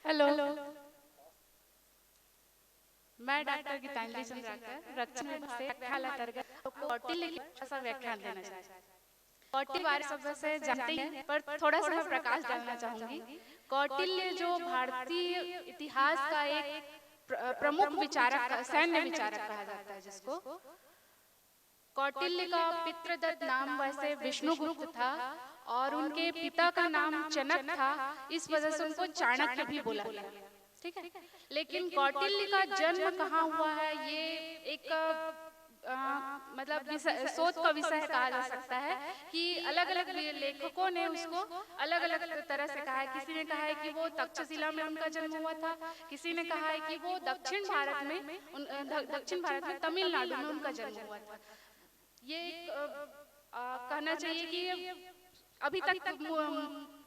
Hello. मैं doctor Geetanjali Chandrakar रक्षा विभाग से अंतर्गत कौटिल्य की छोटा सा व्याख्यान देना चाहती हूँ। कौटिल्य बारे सब से जानते ही हैं, पर थोड़ा सा मैं प्रकाश डालना चाहूंगी। कौटिल्य जो भारतीय इतिहास का एक प्रमुख विचारक, सैन्य विचारक कहा जाता है, जिसको कौटिल्य का पितृदत्त नाम वैसे विष्णुगुप्त था और उनके पिता का नाम चनक था। इस वजह से उनको चाणक्य भी बोला गया। ठीक है, लेकिन कौटिल्य का जन्म कहाँ हुआ है, ये एक मतलब शोध का विषय कहा जा सकता है कि अलग अलग लेखकों ने उसको अलग अलग तरह से कहा है। किसी ने कहा है कि वो तक्षशिला में उनका जन्म हुआ था, किसी ने कहा है कि वो दक्षिण भारत में तमिलनाडु में उनका जन्म हुआ था। ये कहना चाहिए कि अभी तक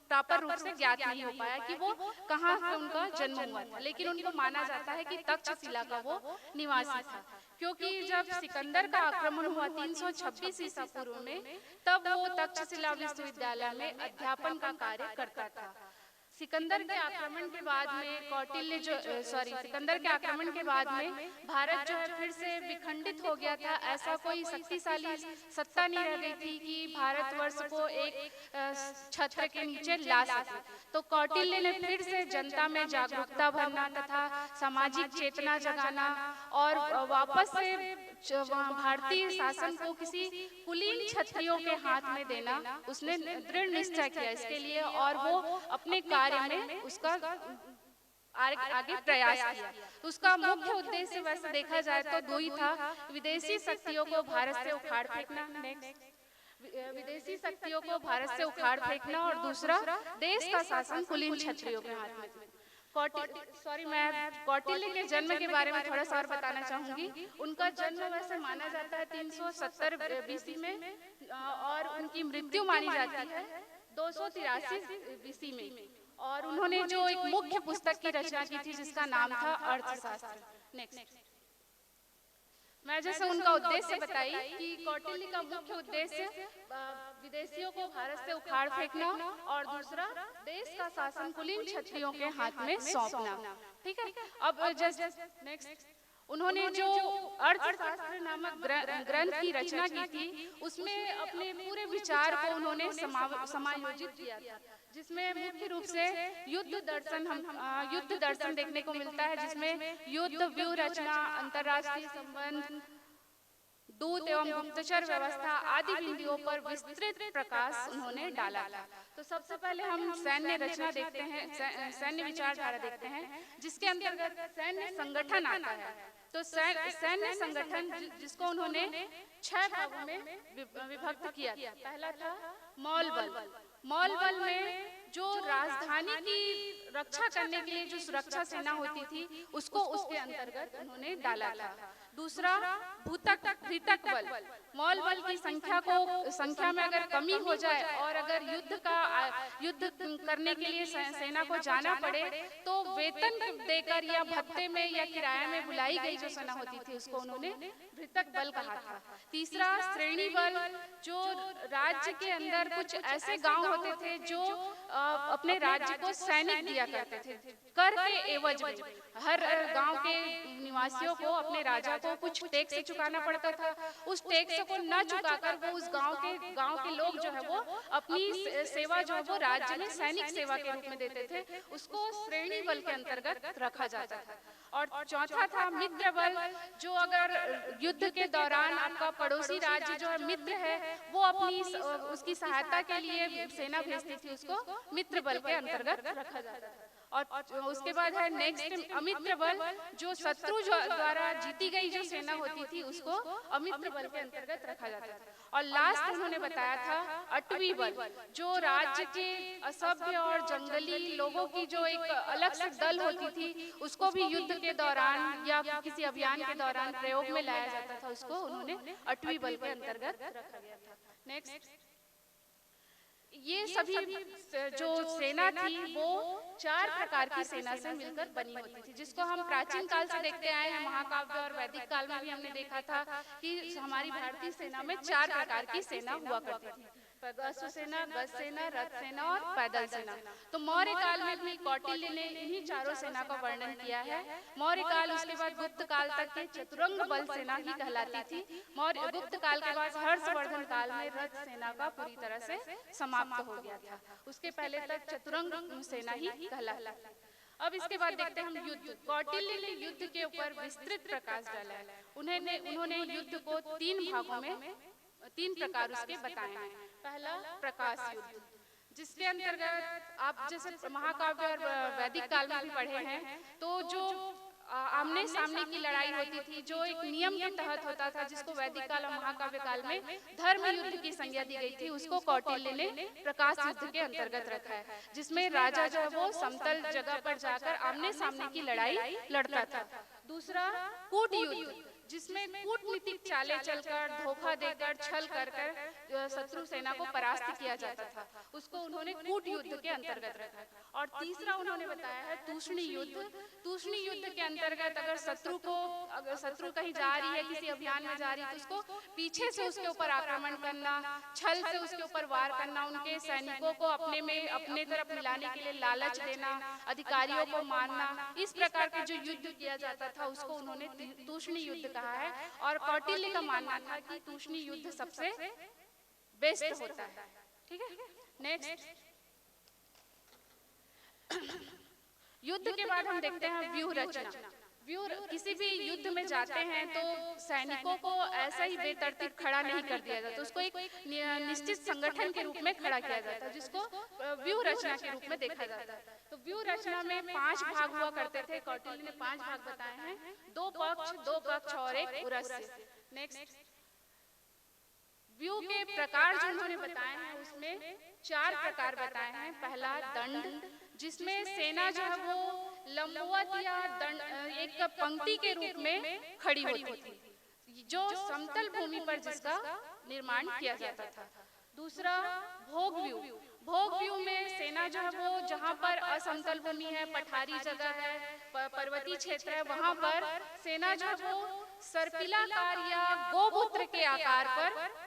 प्रॉपर रूप से ज्ञात नहीं हो पाया कि वो कहाँ से उनका जन्म हुआ था, लेकिन उनको माना जाता है कि तक्षशिला का वो निवासी था, क्योंकि जब सिकंदर का आक्रमण हुआ 326 ईसा पूर्व में, तब वो तक्षशिला विश्वविद्यालय में अध्यापन का कार्य करता था। सिकंदर के आक्रमण के बाद में सिकंदर के आक्रमण के बाद में भारत जो है फिर से विखंडित हो गया था। ऐसा कोई शक्तिशाली सत्ता नहीं रह गई थी कि भारतवर्ष को एक छत्र के नीचे ला सके। तो कौटिल्य ने फिर से जनता में जागरूकता भरना तथा सामाजिक चेतना जगाना और वापस से भारतीय शासन को किसी कुलीन क्षत्रियों के हाथ में देना उसने दृढ़ निश्चय किया इसके लिए, और वो अपने कार्य में उसका आगे प्रयास किया। तो उसका मुख्य उद्देश्य वैसे देखा जाए तो दो ही था, विदेशी शक्तियों को भारत से उखाड़ फेंकना, विदेशी शक्तियों को भारत से उखाड़ फेंकना, और दूसरा देश का शासन कुलीन क्षत्रियों के हाथ में। मैं कौटिल्य के जन्म के बारे में थोड़ा सा और बताना चाहूंगी। उनका जन्म वैसे माना जाता है 370 बीसी में, और उनकी मृत्यु मानी जाती है 283 बीसी में। और उन्होंने जो एक मुख्य पुस्तक की रचना की थी जिसका नाम था अर्थशास्त्र। नेक्स्ट, मैं जैसे उनका उद्देश्य बताई कि कौटिल्य का मुख्य उद्देश्य विदेशियों को भारत से उखाड़ फेंकना और दूसरा देश का शासन कुलीन क्षत्रियों के हाथ में सौंपना। ठीक है, अब जस्ट नेक्स्ट, उन्होंने जो अर्थशास्त्र नामक ग्रंथ की रचना की थी उसमें अपने पूरे विचार को उन्होंने समायोजित किया था, जिसमें मुख्य रूप से युद्ध दर्शन देखने को मिलता है, जिसमें युद्ध व्यूह रचना, अंतर्राष्ट्रीय संबंध, दूत एवं गुप्तचर व्यवस्था आदि बिंदुओं पर विस्तृत प्रकाश उन्होंने डाला था। तो सबसे पहले हम सैन्य रचना देखते हैं, सैन्य विचारधारा देखते हैं, जिसके अंतर्गत सैन्य संगठन आता है। तो सैन्य संगठन जिसको उन्होंने 6 भागों में विभक्त किया था। पहला था मौल बल। मौल बल में जो राजधानी की रक्षा करने के लिए जो सुरक्षा सेना होती थी उसको उसके अंतर्गत उन्होंने डाला था। दूसरा भूतक बल। मौल बल की संख्या में अगर कमी हो जाए और अगर युद्ध करने के लिए सेना को जाना पड़े तो वेतन देकर या भत्ते में या किराए में बुलाई गई जो सेना होती थी उसको उन्होंने भृतक बल कहा था। तीसरा श्रेणी बल, जो राज्य के अंदर कुछ ऐसे गांव होते थे जो अपने राज्य को सैनिक दिया करते थे कर के एवज में। हर गांव के निवासियों को अपने राजा को कुछ टैक्स चुकाना पड़ता था। उस टैक्स को न चुकाकर वो उस गांव के लोग जो है वो अपनी सेवा जो है वो राज्य में सैनिक सेवा के रूप में देते थे, उसको श्रेणी बल के अंतर्गत रखा जाता था। और चौथा था मित्र बल, जो अगर युद्ध के दौरान आपका पड़ोसी राज्य जो है मित्र है वो अपनी उसकी सहायता के लिए सेना भेजती थी, उसको मित्र बल के अंतर्गत रखा जाता था। और उसके बाद है नेक्स्ट अमित्र बल, जो शत्रु द्वारा जीती गई जो सेना होती थी उसको अमित्र बल के अंतर्गत रखा जाता था। और लास्ट उन्होंने बताया था अटवी बल, जो राज्य के असभ्य और जंगली लोगों की जो एक अलग से दल होती थी उसको भी युद्ध के दौरान या किसी अभियान के दौरान प्रयोग में लाया जाता था, उसको उन्होंने अटवी बल के अंतर्गत रखा गया था। नेक्स्ट, ये सभी जो सेना थी वो 4 प्रकार की सेना से मिलकर बनी होती थी, जिसको हम प्राचीन काल से देखते आए हैं। महाकाव्य और वैदिक काल में भी हमने देखा था कि हमारी भारतीय सेना में 4 प्रकार की सेना हुआ करती थी। अश्व सेना, गज सेना, रथ सेना और पैदल सेना। तो मौर्य काल में भी कौटिल्य ने इन्हीं चारों सेना का वर्णन किया है। मौर्य काल, उसके बाद गुप्त काल तक के चतुरंग बल सेना ही कहलाती थी। मौर्य गुप्त काल के बाद हर्षवर्धन काल में रथ सेना का पूरी तरह से समाप्त हो गया था। उसके पहले तक चतुरंग सेना ही कहलाती थी। अब इसके बाद देखते हैं हम युद्ध। कौटिल्य ने युद्ध के ऊपर विस्तृत प्रकाश डाला है। उन्होंने युद्ध को तीन भागों में, तीन प्रकार उसके बताए हैं। पहला प्रकाश युद्ध, जिसके अंतर्गत आप जैसे महाकाव्य और वैदिक काल में भी पढ़े हैं, तो जो आमने सामने की लड़ाई होती थी, जो एक नियम के तहत होता था, जिसको वैदिक काल और महाकाव्य काल में धर्म युद्ध की संज्ञा दी गई थी, उसको कौटिल्य ने प्रकाश युद्ध के अंतर्गत रखा है, जिसमें राजा जो है वो समतल जगह पर जाकर आमने सामने की लड़ाई लड़ता था। दूसरा कूट युद्ध, जिसमें कूटनीतिक चालें चलकर, धोखा देकर, छल कर शत्रु सेना को परास्त किया जाता था, उसको उन्होंने कूट युद्ध के अंतर्गत रखा। और तीसरा उन्होंने बताया है तूष्णी युद्ध। तूष्णी युद्ध के अंतर्गत अगर शत्रु कहीं जा रही है, किसी अभियान में जा रही है, तो उसको पीछे से उसके ऊपर आक्रमण करना, छल से उसके ऊपर वार करना, उनके सैनिकों को अपने तरफ मिलाने के लिए लालच देना, अधिकारियों को मारना, इस प्रकार के जो युद्ध किया जाता था उसको उन्होंने तूष्णी युद्ध कहा है। और कौटिल्य का मानना था कि तूष्णी युद्ध सबसे बेस्ट होता है। ठीक है, नेक्स्ट युद्ध के बाद हम देखते हैं व्यूह रचना। किसी भी युद्ध में जाते हैं तो सैनिकों को ऐसा ही बेतरतीब खड़ा नहीं कर दिया जाता, उसको एक निश्चित संगठन के रूप में खड़ा किया जाता है, जिसको व्यूह रचना के रूप में देखा जाता है। तो व्यूह रचना में 5 भाग हुआ करते थे। कौटिल्य ने 5 भाग बताए हैं, 2 पक्ष और एक उरस्य। नेक्स्ट, व्यूह के प्रकार जो उन्होंने बताए हैं उसमें 4 प्रकार बताए हैं। पहला दंड, जिसमें सेना जो है वो लंबवत या एक पंक्ति के रूप में खड़ी होती थी, जो समतल भूमि पर जिसका निर्माण किया जाता था। दूसरा भोग व्यूह। भोग व्यूह में सेना जो है वो जहाँ पर असमतल भूमि है, पठारी जगह है, पर्वतीय क्षेत्र है, वहाँ पर सेना जो है वो सर्पिलाकार या गोमूत्र के आकार पर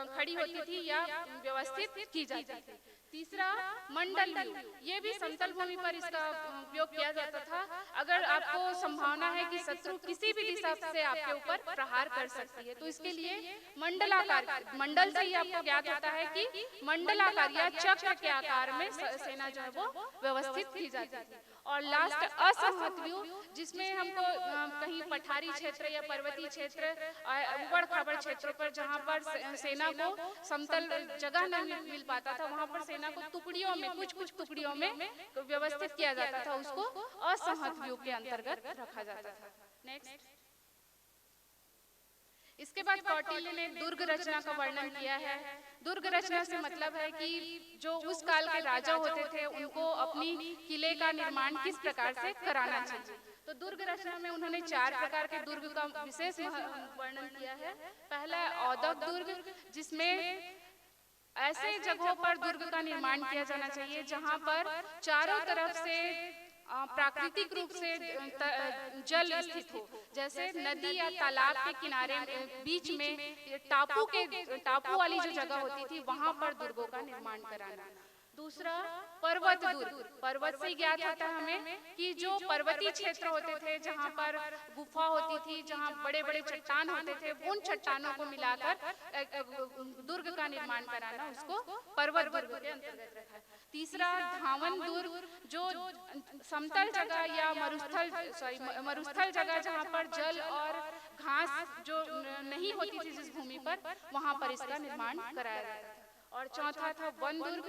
खड़ी होती थी या व्यवस्थित की जाती थी। तीसरा मंडल व्यू, ये भी समतल भूमि पर इसका उपयोग किया जाता था। अगर आपको संभावना है कि शत्रु किसी भी दिशा से आपके ऊपर प्रहार कर सकती है, तो इसके लिए मंडलाकार, मंडल से ही आपको ज्ञात होता है कि मंडलाकार या चक्र के आकार में सेना जो है वो व्यवस्थित की जाती थी। और लास्ट असंहत व्यू, जिसमें हमको कहीं पठारी क्षेत्र या पर्वतीय क्षेत्र, उबड़ खाबड़ क्षेत्रों पर जहाँ पर सेना को समतल जगह न मिल पाता था, वहाँ पर सेना को टुकड़ियों में, कुछ टुकड़ियों में व्यवस्थित किया जाता था, उसको असंहत व्यू के अंतर्गत रखा जाता था। नेक्स्ट, इसके बाद कौटिल्य ने दुर्ग रचना का वर्णन किया है। दुर्ग रचना से मतलब है कि जो उस काल के राजा होते थे उनको अपनी किले का निर्माण किस प्रकार से कराना चाहिए। तो दुर्ग रचना में उन्होंने 4 प्रकार के दुर्ग का विशेष वर्णन किया है। पहला औदक दुर्ग, जिसमें ऐसे जगहों पर दुर्ग का निर्माण किया जाना चाहिए जहां पर चारों तरफ से प्राकृतिक रूप से जल स्थित हो, जैसे नदी या तालाब के किनारे बीच में टापू वाली जो जगह होती थी वहां पर दुर्गों का निर्माण कराना। दूसरा पर्वत दुर्ग, पर्वत से ज्ञात होता है हमें कि जो पर्वतीय क्षेत्र होते थे जहाँ पर गुफा होती थी, जहाँ बड़े बड़े चट्टान होते थे, उन चट्टानों को मिलाकर दुर्ग का निर्माण कराना, उसको पर्वत दुर्ग के अंतर्गत रखा है। तीसरा धावन दुर्ग, जो समतल जगह या मरुस्थल जगह जहाँ पर जल और घास जो नहीं होती थी जिस भूमि पर, वहाँ पर इसका निर्माण कराया जाता था। और चौथा था वन दुर्ग,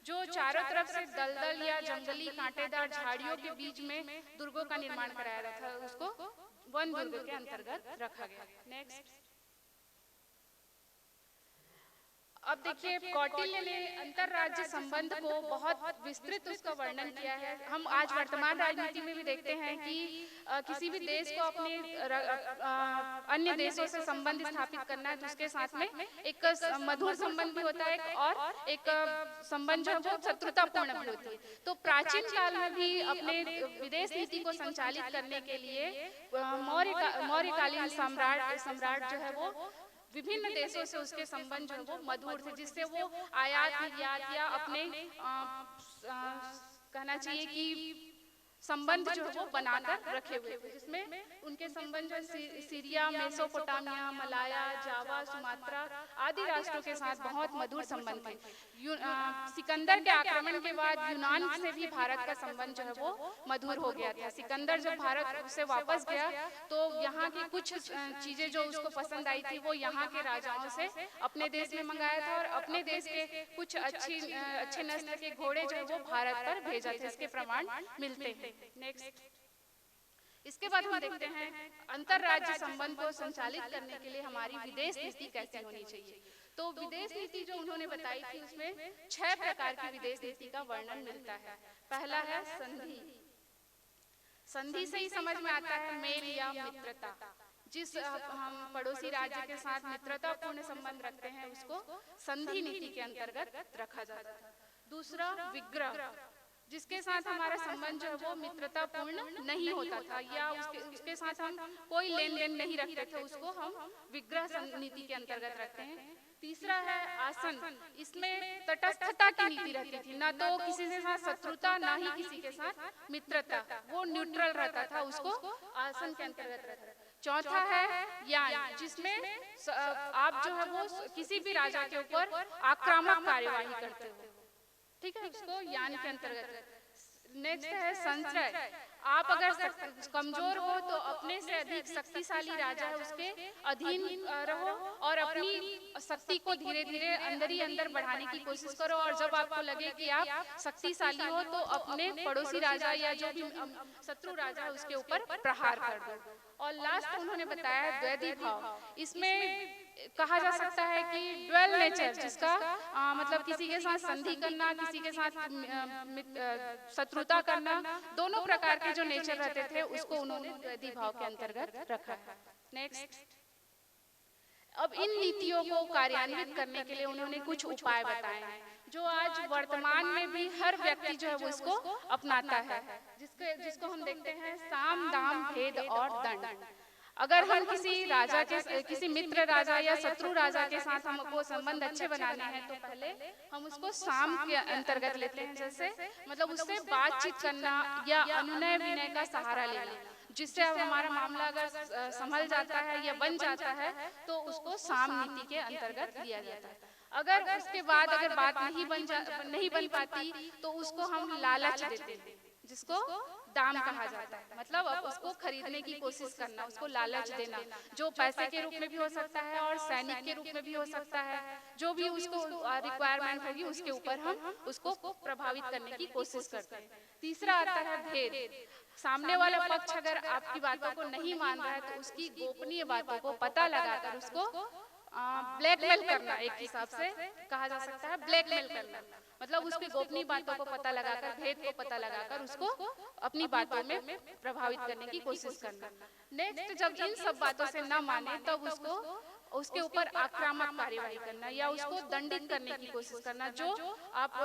जो चारों तरफ से दलदल या जंगली कांटेदार झाड़ियों के बीच में दुर्गों का निर्माण कराया गया था, उसको वन दुर्ग के अंतर्गत रखा गया। नेक्स्ट, अब देखिए कौटिल्य ने अंतरराज्य संबंध को बहुत विस्तृत उसका वर्णन किया है। हम आज वर्तमान राजनीति में भी देखते हैं कि किसी भी देश को अपने अन्य देशों से संबंध स्थापित करना है तो उसके साथ में एक मधुर संबंध भी होता है और एक संबंध जो है शत्रुतापूर्ण भी होती है। तो प्राचीन काल में भी अपने विदेश नीति को संचालित करने के लिए मौर्यकालीन सम्राट जो है वो विभिन्न देशों से उसके संबंध जो है वो मधुर थे, जिससे वो आयात निर्यात या अपने कहना चाहिए कि संबंध जो है वो बनाकर रखे हुए थे, जिसमें उनके संबंध सीरिया, मेसोपोटामिया, मलाया, जावा, सुमात्रा आदि राष्ट्रों के साथ बहुत मधुर संबंध थे। सिकंदर के आक्रमण के बाद यूनान से भी भारत का संबंध जो है वो मधुर हो गया था। सिकंदर जब भारत से वापस गया तो यहाँ की कुछ चीजें जो उसको पसंद आई थी वो यहाँ के राजाओं से अपने देश में मंगाया था, और अपने देश के कुछ अच्छे नस्ल के घोड़े जो है वो भारत पर भेजा थे, इसके प्रमाण मिलते हैं। नेक्स्ट, इसके बाद हम देखते हैं अंतरराज्य संबंध को संचालित करने के लिए हमारी विदेश नीति कैसी होनी चाहिए। तो विदेश नीति जो उन्होंने बताई थी उसमें 6 प्रकार की विदेश नीति का वर्णन मिलता है। पहला है संधि। संधि से ही समझ में आता है मेल या मित्रता। जिस हम पड़ोसी राज्य के साथ मित्रतापूर्ण संबंध रखते हैं उसको संधि नीति के अंतर्गत रखा जाता है। दूसरा विग्रह, जिसके साथ हमारा संबंध जो है वो मित्रतापूर्ण नहीं होता था या उसके साथ हम कोई लेन देन नहीं रखते थे, उसको हम विग्रह नीति के अंतर्गत रखते हैं। तीसरा है आसन। इसमें तटस्थता की नीति रहती थी, ना तो किसी के साथ शत्रुता ना ही किसी के साथ मित्रता, वो न्यूट्रल रहता था, उसको आसन के अंतर्गत रहता था। चौथा है यान, जिसमें आप जो है वो किसी भी राजा के ऊपर आक्रामक कार्यवाही करते हो, ठीक है, उसको यान के अंतर्गत। नेक्स्ट है संचय। आप अगर कमजोर हो तो अपने से अधिक शक्तिशाली राजा है उसके अधीन रहो और अपनी शक्ति को धीरे धीरे अंदर ही अंदर बढ़ाने की कोशिश करो, और जब आपको लगे कि आप शक्तिशाली हो तो अपने पड़ोसी राजा या जो भी शत्रु राजा है उसके ऊपर प्रहार कर दो। और लास्ट उन्होंने बताया द्वैधी भाव। इसमें कहा जा सकता है कि ड्वेल नेचर, जिसका मतलब किसी के साथ संधि करना, किसी के साथ शत्रुता करना, दोनों प्रकार के जो नेचर रहते थे उसको उन्होंने द्वैधी भाव के अंतर्गत रखा है। नेक्स्ट, अब इन नीतियों को कार्यान्वित करने के लिए उन्होंने कुछ उपाय बताए हैं जो आज वर्तमान में भी हर व्यक्ति जो है वो इसको अपनाता है, जिसको हम देखते हैं साम, दाम, भेद और दंड। अगर हम किसी मित्र राजा या शत्रु राजा के साथ हमको संबंध अच्छे बनाने हैं तो पहले हम उसको साम के अंतर्गत लेते हैं, जैसे मतलब उससे बातचीत करना या अनुनय विनय का सहारा लेना, जिससे हमारा मामला अगर संभल जाता है या बन जाता है तो उसको साम नीति के अंतर्गत लिया जाता है। अगर उसके बाद अगर बात नहीं बन पाती तो उसको हम लालच देते हैं, जिसको दाम कहा जाता है, मतलब अब उसको खरीदने की कोशिश करना, उसको लालच देना, जो पैसे के रूप में भी हो सकता है और सैनिक के रूप में भी हो सकता है। जो भी उसको रिक्वायरमेंट होगी उसके ऊपर हम उसको प्रभावित करने की कोशिश करते हैं। तीसरा आता है भेद। सामने वाला पक्ष अगर आपकी बातों को नहीं मान रहा है तो उसकी गोपनीय बातों को पता लगाकर उसको ब्लैकमेल करना, एक हिसाब से कहा जा सकता है ब्लैकमेल करना, मतलब उसकी गोपनीय बातों को पता लगाकर, भेद को पता लगाकर उसको अपनी बातों में प्रभावित करने की कोशिश करना। नेक्स्ट, जब इन सब बातों से न माने तब उसके ऊपर आक्रामक कार्यवाही करना या उसको दंडित करने की कोशिश करना, जो आप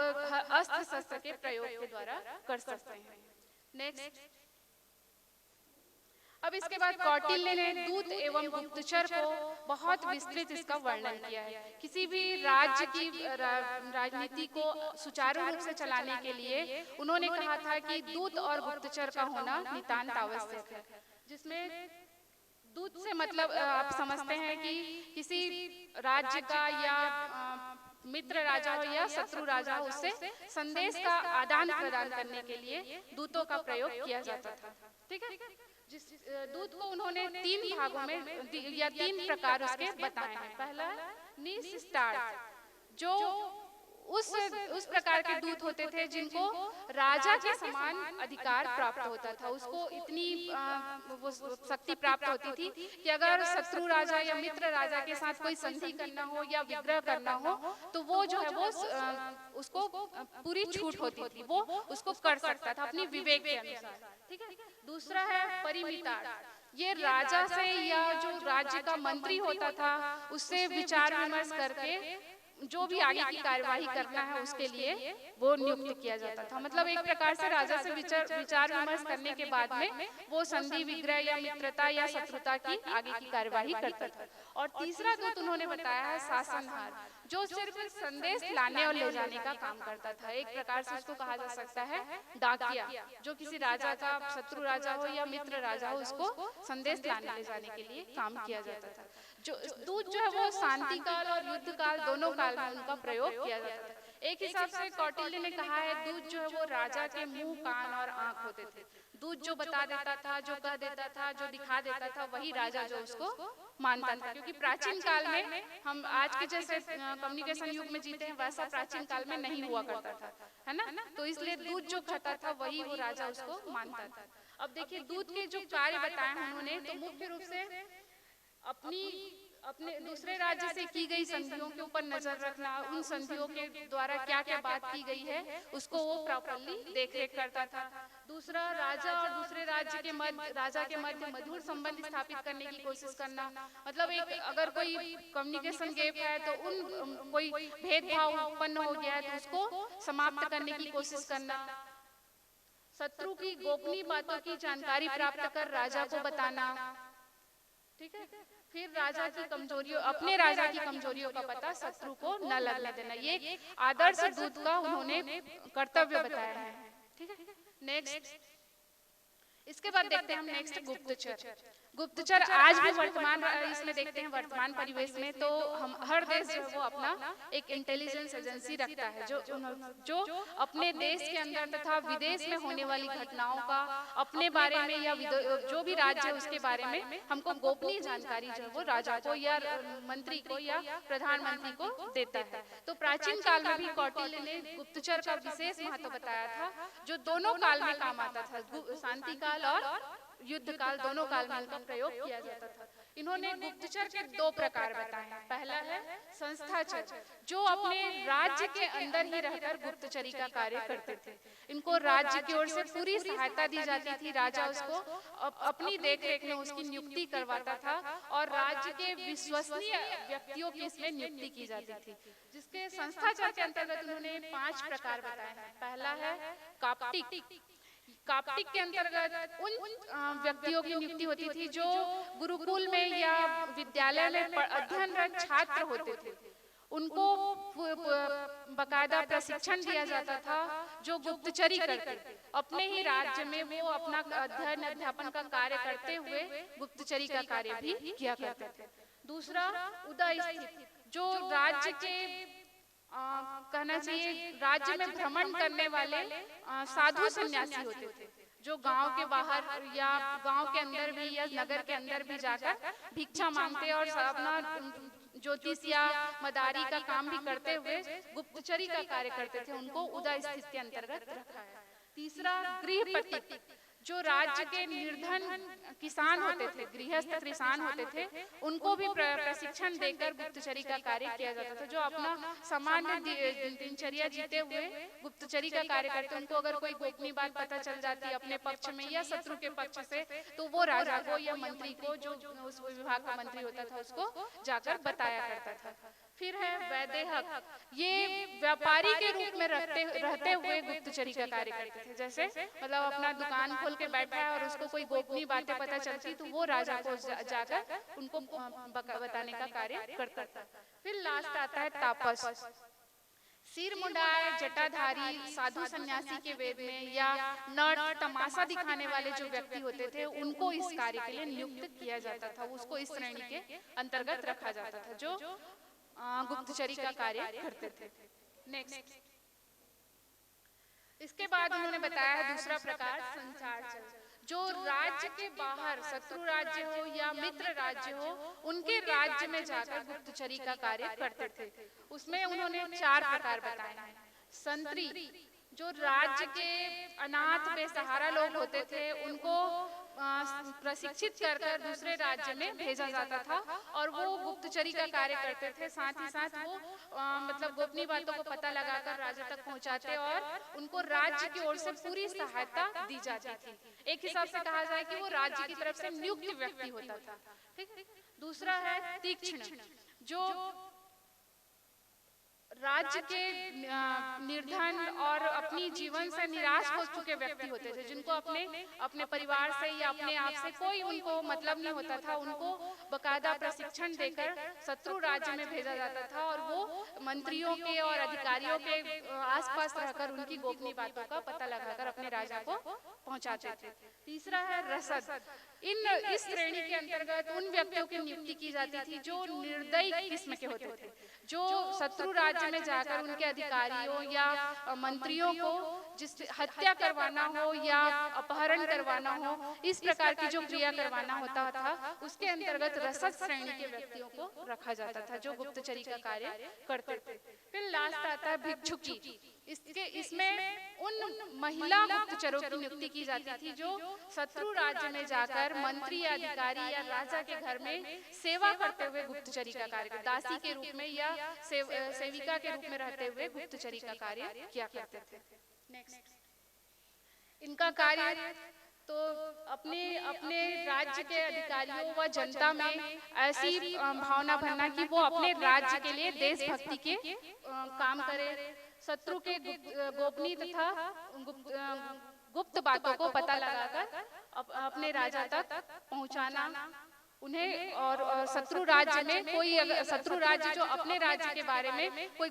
अस्त्र शस्त्र के प्रयोग के द्वारा कर सकते हैं। नेक्स्ट, अब इसके बाद कौटिल्य ने दूत एवं गुप्तचर को बहुत विस्तृत इसका वर्णन किया है। किसी भी राज्य की राजनीति को सुचारू रूप से चलाने के लिए उन्होंने कहा था कि दूत और गुप्तचर का होना नितांत आवश्यक है, जिसमें दूत से मतलब आप समझते हैं कि किसी राज्य का या मित्र राजा हो या शत्रु राजा हो उससे संदेश का आदान प्रदान करने के लिए दूतों का प्रयोग किया जाता था, ठीक है। जिस दूत को उन्होंने 3 भागों में या 3 प्रकार उसके बताए हैं। पहला निस्तार, जो उस प्रकार के दूत होते थे जिनको राजा के समान अधिकार प्राप्त होता था, उसको इतनी वो शक्ति प्राप्त होती थी कि अगर शत्रु राजा या मित्र राजा के साथ कोई संधि करना हो या विग्रह करना हो तो वो जो है वो उसको पूरी छूट होती थी, वो उसको कर सकता था अपनी विवेक के अनुसार, ठीक है। दूसरा है परिमितार, ये राजा से या जो राज्य का मंत्री होता था उससे विचार विमर्श करके जो भी आगे की कार्यवाही करना है उसके लिए वो नियुक्त किया जाता था। मतलब एक प्रकार से राजा से विचार विमर्श करने के बाद में वो संधि विग्रह या मित्रता या शत्रुता की आगे की कार्यवाही करता था। और तीसरा दूत उन्होंने बताया है शासनहार, जो सिर्फ संदेश लाने और ले जाने का काम करता था। एक प्रकार से उसको कहा जा सकता है डाकिया, जो किसी राजा का शत्रु राजा हो या मित्र राजा हो उसको संदेश लाने ले जाने के लिए काम किया जाता था। जो दूत जो है वो शांति काल और युद्ध काल दोनों काल में उनका प्रयोग किया जाता था। एक हिसाब से कौटिल्य ने कहा है दूत जो है वो राजा के मुंह, कान और आंख होते थे। दूत जो बता देता था, जो कह देता था, जो दिखा देता था, वही राजा जो उसको मानता था। क्योंकि प्राचीन काल में हम आज के जैसे कम्युनिकेशन युग में जीते हैं वैसा प्राचीन काल में नहीं हुआ करता था, है ना। तो इसलिए दूत जो कहता था वही वो राजा उसको मानता था। अब देखिए दूत के जो कार्य बताए उन्होंने, तो मुख्य रूप से अपने दूसरे राज्य से की गई संधियों के ऊपर नजर रखना, उन संधियों के द्वारा क्या क्या बात की गई है उसको वो प्रॉपर्ली देख रेख करता था। दूसरा, राजा और दूसरे राज्य के मध्य मधुर संबंध स्थापित करने की कोशिश करना। मतलब एक अगर कोई कम्युनिकेशन गैप है तो उन कोई भेदभाव उत्पन्न हो गया है तो उसको समाप्त करने की कोशिश करना। शत्रु की गोपनीय बातों की जानकारी प्राप्त कर राजा को बताना, ठीक है। फिर राजा की कमजोरियों, अपने राजा की कमजोरियों का पता शत्रु को न लगने देना। ये आदर्श दूत का उन्होंने कर्तव्य बताया है, ठीक है। नेक्स्ट, इसके बाद देखते हैं हम नेक्स्ट गुप्तचर। गुप्तचर आज भी वर्तमान इसमें देखते हैं वर्तमान परिवेश में, तो हम हर देश जो वो अपना एक इंटेलिजेंस एजेंसी रखता है जो अपने देश के अंदर तथा विदेश में होने वाली घटनाओं का अपने बारे में या जो भी राज्य है उसके बारे में हमको गोपनीय जानकारी जो वो राजा को या मंत्री को या प्रधानमंत्री को देता है। तो प्राचीन काल में भी कौटिल्य ने गुप्तचर का विशेष महत्व बताया था, जो दोनों काल में काम आता था। शांति काल और युद्ध काल दोनों काल में इनका प्रयोग किया जाता था। इन्होंने गुप्तचर के दो प्रकार बताए हैं। पहला है संस्थाचर, जो अपने राज्य के अंदर ही रहकर गुप्तचरी का कार्य करते थे। इनको राज्य की ओर से पूरी सहायता दी जाती थी, राजा उसको अपनी देखरेख में उसकी नियुक्ति करवाता था और राज्य के विश्वसनीय व्यक्तियों की इसमें नियुक्ति की जाती थी। जिसके संस्थाचर के अंतर्गत उन्होंने 5 प्रकार बताए हैं। पहला है काप्टिक। काप्टिक के अंतर्गत उन व्यक्तियों की नियुक्ति होती थी जो गुरुकुल में या विद्यालय में अध्ययनरत छात्र होते थे। उनको बकायदा प्रशिक्षण दिया जाता था जो गुप्तचरी करते। अपने ही राज्य में वो अपना अध्ययन अध्यापन का कार्य करते हुए गुप्तचरी का कार्य भी किया करते थे। दूसरा, उदयस्थित, जो राज्य के कहना चाहिए राज्य में भ्रमण करने वाले साधु सन्यासी होते थे, जो गांव के बाहर या गांव के अंदर भी या नगर के अंदर भी जाकर भिक्षा मांगते और अपना ज्योतिष या मदारी का काम भी करते हुए गुप्तचरी का कार्य करते थे। उनको उदय स्थिति के अंतर्गत रखा है। तीसरा, गृहपति, जो राज्य के निर्धन किसान होते थे, गृहस्थ किसान होते थे, उनको भी प्रशिक्षण देकर गुप्तचरी का कार्य किया जाता था। जो अपना सामान्य दिनचर्या जीते हुए गुप्तचरी का कार्य करते, उनको अगर कोई गोपनीय बात पता चल जाती है अपने पक्ष में या शत्रु के पक्ष से, तो वो राजा को या मंत्री को, जो उस विभाग का मंत्री होता था, उसको जाकर बताया करता था। फिर है वैदेहक, ये व्यापारी के रूप में रहते हुए गुप्तचरी का कार्य करते थे। जैसे मतलब अपना दुकान खोल के बैठा है और उसको कोई गोपनीय बातें पता चलती तो वो राजा को जाकर उनको बताने का कार्य करता था। फिर लास्ट आता है तापस। सिर मुंडाए जटाधारी साधु सन्यासी के वेद में या नट तमाशा दिखाने वाले जो व्यक्ति होते थे उनको इस कार्य के लिए नियुक्त किया जाता था। उसको इस श्रेणी के अंतर्गत रखा जाता था जो गुप्तचरी का कार्य करते थे। नेक्स्ट, इसके बाद उन्होंने बताया है दूसरा प्रकार संचारचर, जो राज्य के बाहर शत्रु राज्य हो या मित्र राज्य हो उनके राज्य में जाकर गुप्तचरी का कार्य करते थे। उसमें उन्होंने 4 प्रकार बताए हैं। संतरी, जो राज्य के अनाथ बेसहारा लोग होते थे उनको प्रशिक्षित कर दूसरे राज्य में भेजा जाता था और वो गुप्तचरी का कार्य करते थे। साथ ही साथ वो मतलब गोपनीय बातों को पता लगाकर राजा तक पहुंचाते और उनको राज्य की ओर से पूरी सहायता दी जाती थी। एक हिसाब से कहा जाए कि वो राज्य की तरफ से नियुक्त व्यक्ति होता था। ठीक। दूसरा है तीक्ष्ण, जो राज्य के निर्धन और अपनी जीवन से निराश हो चुके व्यक्ति होते थे, जिनको अपने परिवार से या अपने आप से कोई उनको मतलब नहीं होता था, उनको बकायदा प्रशिक्षण देकर शत्रु राज्य में भेजा जाता था और वो मंत्रियों के और अधिकारियों के आसपास रहकर उनकी गोपनीय बातों का पता लगाकर अपने राजा को पहुंचाते थे। तीसरा है रसद। इस श्रेणी के अंतर्गत उन व्यक्तियों की नियुक्ति की जाती थी जो निर्दयी किस्म के होते थे, जो शत्रु राज्य में जाकर उनके अधिकारियों या मंत्रियों को जिस हत्या करवाना हो या अपहरण करवाना हो, इस प्रकार की जो क्रिया करवाना होता था, उसके अंतर्गत रसद श्रेणी के व्यक्तियों को रखा जाता था जो गुप्तचरी का कार्य करते थे। फिर लास्ट आता है भिक्षुकी। इसमें उन महिला गुप्तचरों की नियुक्ति की जाती थी जो शत्रु राज्य में जाकर मंत्री या अधिकारी या राजा के घर में सेवा करते हुए गुप्तचरी का कार्य, दासी के रूप में या सेविका के रूप में रहते हुए गुप्तचरी का कार्य किया करते थे। नेक्स्ट, इनका कार्य तो अपने राज्य के अधिकारियों व जनता में ऐसी भावना भरना कि वो अपने राज्य के लिए देशभक्ति के काम करे, शत्रु के गोपनीय तथा गुप्त बातों को पता लगाकर अपने राजा तक पहुंचाना उन्हें, और शत्रु राज्य जो अपने राज्य के बारे में कोई